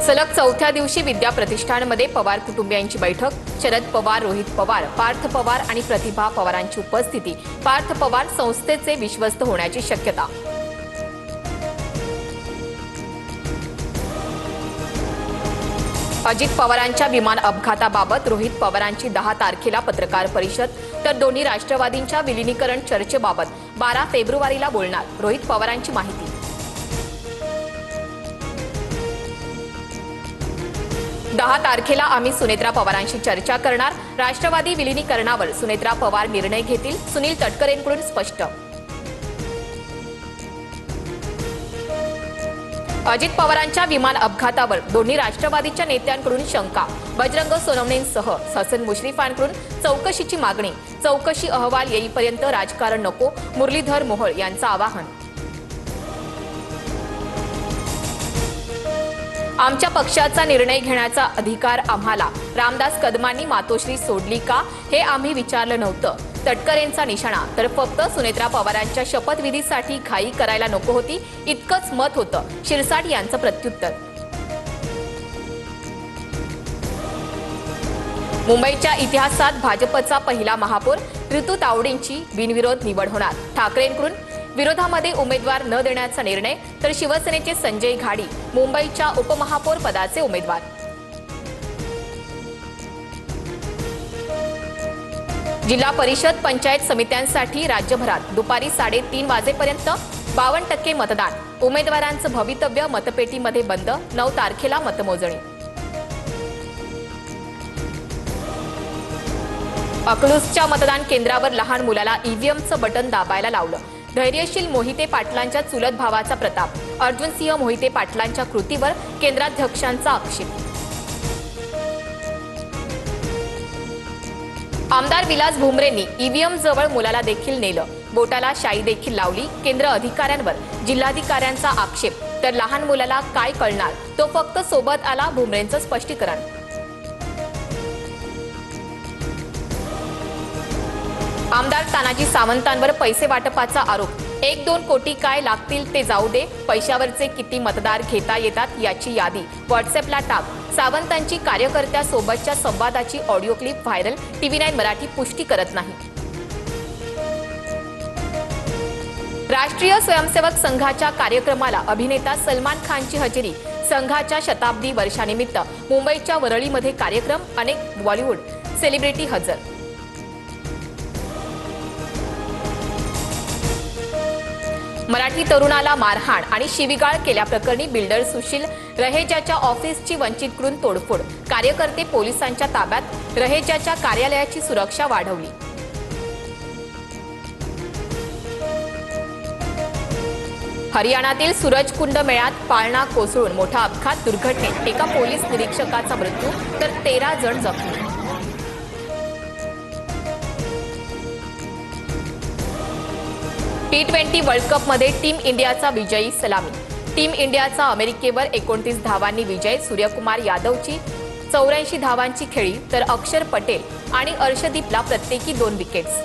सलग चौथ्या दिवशी विद्या प्रतिष्ठानमध्ये पवार कुटुंबियांची बैठक. शरद पवार, रोहित पवार, पार्थ पवार आणि प्रतिभा पवारांची उपस्थिती. पार्थ पवार संस्थेचे विश्वस्त होण्याची शक्यता. अजित पवारांच्या विमान अपघाताबाबत रोहित पवारांची 10 तारखेला पत्रकार परिषद. तर दोन्ही राष्ट्रवादींच्या विलीनीकरण चर्चेबाबत 12 फेब्रुवारीला बोलणार. रोहित पवारांची माहिती. 10 तारखेला आम्ही सुनेत्रा पवारांशी चर्चा करणार. राष्ट्रवादी विलीनीकरणावर सुनेत्रा पवार निर्णय घेतील. सुनील तटकरेंकडून स्पष्ट. अजित पवारांच्या विमान अपघातावर दोन्ही राष्ट्रवादीच्या नेत्यांकडून शंका. बजरंग सोनवणेंसह हसन मुश्रीफांकडून चौकशीची मागणी. चौकशी अहवाल येईपर्यंत राजकारण नको, मुरलीधर मोहोळ यांचं आवाहन. आमच्या पक्षाचा निर्णय घेण्याचा अधिकार आम्हाला. रामदास कदमांनी मातोश्री सोडली का, हे आम्ही विचारलं नव्हतं. तटकरेंचा निशाणा. तर फक्त सुनेत्रा पवारांच्या शपथविधीसाठी घाई करायला नको होती, इतकंच मत होतं. शिरसाट यांचं प्रत्युत्तर. मुंबईच्या इतिहासात भाजपचा पहिला महापौर ऋतू तावडेंची बिनविरोध निवड होणार. ठाकरेंकडून विरोधामध्ये उमेदवार न देण्याचा निर्णय. तर शिवसेनेचे संजय घाडी मुंबईच्या उपमहापौर पदाचे उमेदवार. जिल्हा परिषद पंचायत समित्यांसाठी राज्यभरात दुपारी 3:30 वाजेपर्यंत 52% मतदान. उमेदवारांचं भवितव्य मतपेटीमध्ये बंद. 9 तारखेला मतमोजणी. अकलूजच्या मतदान केंद्रावर लहान मुलाला ईव्हीएमचं बटन दाबायला लावलं. धैर्यशील मोहिते पाटलांच्या चुलत भावाचा प्रताप. अर्जुनसिंह मोहिते पाटलांच्या कृतीवर केंद्राध्यक्षांचा आक्षेप. आमदार विलास भुमरेंनी ईव्हीएम जवळ मुलाला देखील नेलं. बोटाला शाई देखील लावली. केंद्र अधिकाऱ्यांवर जिल्हाधिकाऱ्यांचा आक्षेप. तर लहान मुलाला काय कळणार, तो फक्त सोबत आला, भुमरेंचं स्पष्टीकरण. आमदार तानाजी सावंतांवर पैसे वाटपाचा आरोप. 1-2 कोटी काय लागतील ते जाऊ दे, पैशावरचे किती मतदार घेता येतात याची यादी व्हॉट्सअॅपला टाक. सावंतांची कार्यकर्त्यासोबतच्या संवादाची audio clip viral. TV9 Marathi पुष्टी करत नाही. राष्ट्रीय स्वयंसेवक संघाच्या कार्यक्रमाला अभिनेता सलमान खानची हजेरी. संघाच्या शताब्दी वर्षानिमित्त मुंबईच्या वरळीमध्ये कार्यक्रम. अनेक बॉलिवूड सेलिब्रिटी हजर. मराठी तरुणाला मारहाण आणि शिवीगाळ केल्याप्रकरणी बिल्डर सुशील रहेजाच्या ऑफिसची वंचितकडून तोडफोड. कार्यकर्ते पोलिसांच्या ताब्यात. रहेजाच्या कार्यालयाची सुरक्षा वाढवली. हरियाणातील सूरजकुंड मेळ्यात पाळणा कोसळून मोठा अपघात. दुर्घटनेत एका पोलीस निरीक्षकाचा मृत्यू तर 13 जण जखमी. T20 वर्ल्ड कपमध्ये टीम इंडियाचा विजयी सलामी. टीम इंडियाचा अमेरिकेवर 29 धावांनी विजय. सूर्यकुमार यादवची 84 धावांची खेळी. तर अक्षर पटेल आणि अर्शदीपला प्रत्येकी 2 विकेट्स.